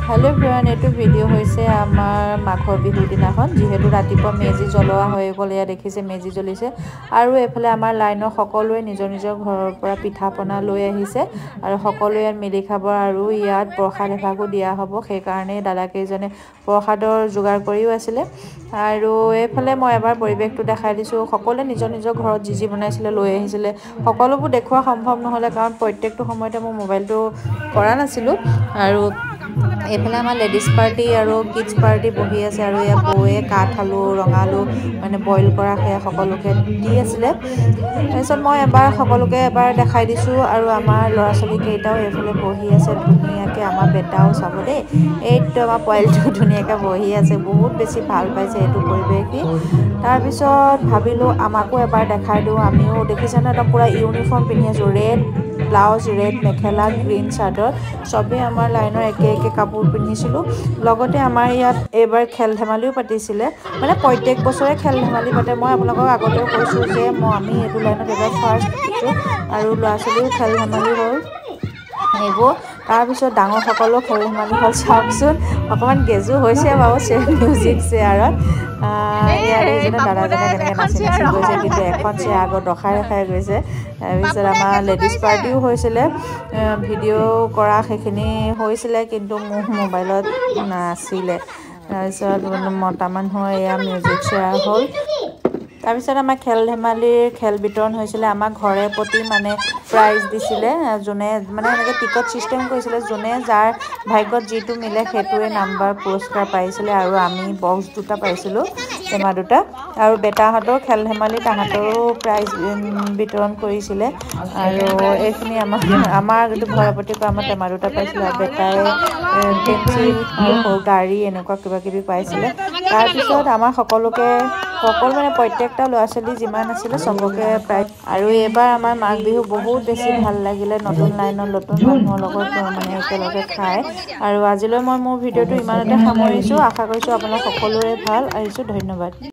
hello everyone एटू video होइसे आमार माघर बिहुर दिनाखन जिहेतु रातिपुवा मेजी जलोवा होय गल या देखिसे मेजी जलिसे आरु एफाले आमार लाइনৰ সকলোৱে নিজৰ নিজৰ ঘৰৰ পৰা পিঠা পনা লৈ আহিছে আৰু সকলোৱে ইয়াত মিলি খাব আৰু ইয়াত প্ৰসাদ এভাগো দিয়া হ'ব সেই কাৰণে দাদা কেইজনে প্ৰসাদৰ যোগাৰ কৰিও আছিলে আৰু এফালে মই এবাৰ পৰিবেশটো দেখাই দিছো সকলোৱে নিজৰ নিজৰ ঘৰত যি বনাইছিলে লৈ আহিছিলে সকলোবোৰ দেখুৱা সম্ভৱ নহলে কাৰণ প্ৰত্যেকটো সময়তে মই মোবাইলটো কৰা নাছিলো আৰু এফালে আমাৰ লেডিজ পাৰ্টি আৰু কিডছ পাৰ্টি বহি আছে আৰু ইয়া বৌয়ে কাঠ আলু ৰঙালু মানে বইল কৰা খে সকলোকে দি আছিলে তাৰপিছত মই এবাৰ সকলোকে এবাৰ দেখাই দিছো আৰু আমাৰ ল'ৰা ছোৱালী কেইটাও এফালে বহি আছে ধুনীয়াকে আমাৰ বেটাও চাব দেই এইটো আমাৰ পইলটো ধুনীয়াকে বহি আছে বহুত বেছি ভাল পাইছে এটো পৰিবেশি তাৰপিছত ভাবিলো আমাকো এবাৰ দেখাই দিও আমিও দেখিছানে এটা পুৰা ইউনিফৰ্ম পিন্ধি আছো ৰেড ব্লাউজ ৰেড মেখেলা গ্ৰীন চাদৰ সবে আমাৰ লাইনৰ একে একে কাপোৰ পিন্ধিছিলো লগতে আমাৰ ইয়াত এবাৰ খেল ধেমালিও পাতিছিলে মানে প্ৰত্যেক বছৰে খেল ধেমালি পাতে মই আপোনালোকক আগতেও কৈছো যে আমি এটো লাইনত এবাৰ ফাৰ্ষ্ট আৰু ল'ৰা ছোৱালীও খেল ধেমালি হ'ল এইবোৰ তাৰপিছত ডাঙৰ সকলো খেল ধেমালি হ'ল চাওকচোন অকমান গেজু হৈছে বাৰু মিউজিক চেয়াৰত ইয়াৰ যেনে দাদাজনে কেনেকৈ নাচি গৈছে কিন্তু এখন চেয়াৰ আগত ৰখাই গৈছে তাৰপিছত আমাৰ লেডিজ পাৰ্টিও হৈছিলে ভিডিঅ' কৰা সেইখিনি হৈছিলে কিন্তু মোৰ মোবাইলত নাছিলে তাৰপিছত মতা মানুহৰ এয়া মিউজিক চেয়াৰ হ'ল তাৰপিছত আমাৰ খেল ধেমালিৰ খেল বিতৰণ হৈছিলে আমাৰ ঘৰে প্ৰতি মানে প্ৰাইজ দিছিলে যোনে মানে এনেকৈ টিকট চিষ্টেম কৰিছিলে যোনে যাৰ ভাগ্যত যিটো মিলে সেইটোৱে নাম্বাৰ পুৰস্কাৰ পাইছিলে আৰু আমি বক্স দুটা পাইছিলোঁ টেমা দুটা আৰু বেটাহঁতৰ খেল ধেমালি তাহাঁতৰো প্ৰাইজ বিতৰণ কৰিছিলে আৰু এইখিনি আমাৰ যিটো ঘৰৰ প্ৰতি আমাৰ টেমা দুটা পাইছিলে আৰু বেটাই পেঞ্চিল আৰু গাড়ী এনেকুৱা কিবা কিবি পাইছিলে তাৰপিছত আমাৰ সকলো মানে প্ৰত্যেকটা ল'ৰা ছোৱালী যিমান আছিলে সবকে প্ৰায় আৰু এবাৰ আমাৰ মাঘ বিহু বহুত বেছি ভাল লাগিলে নতুন লাইনৰ নতুন মানুহৰ লগত মানে একেলগে খায় আৰু আজিলৈ মই মোৰ ভিডিঅ'টো ইমানতে সামৰিছো আশা কৰিছো আপোনালোক সকলোৰে ভাল আহিছো ধন্যবাদ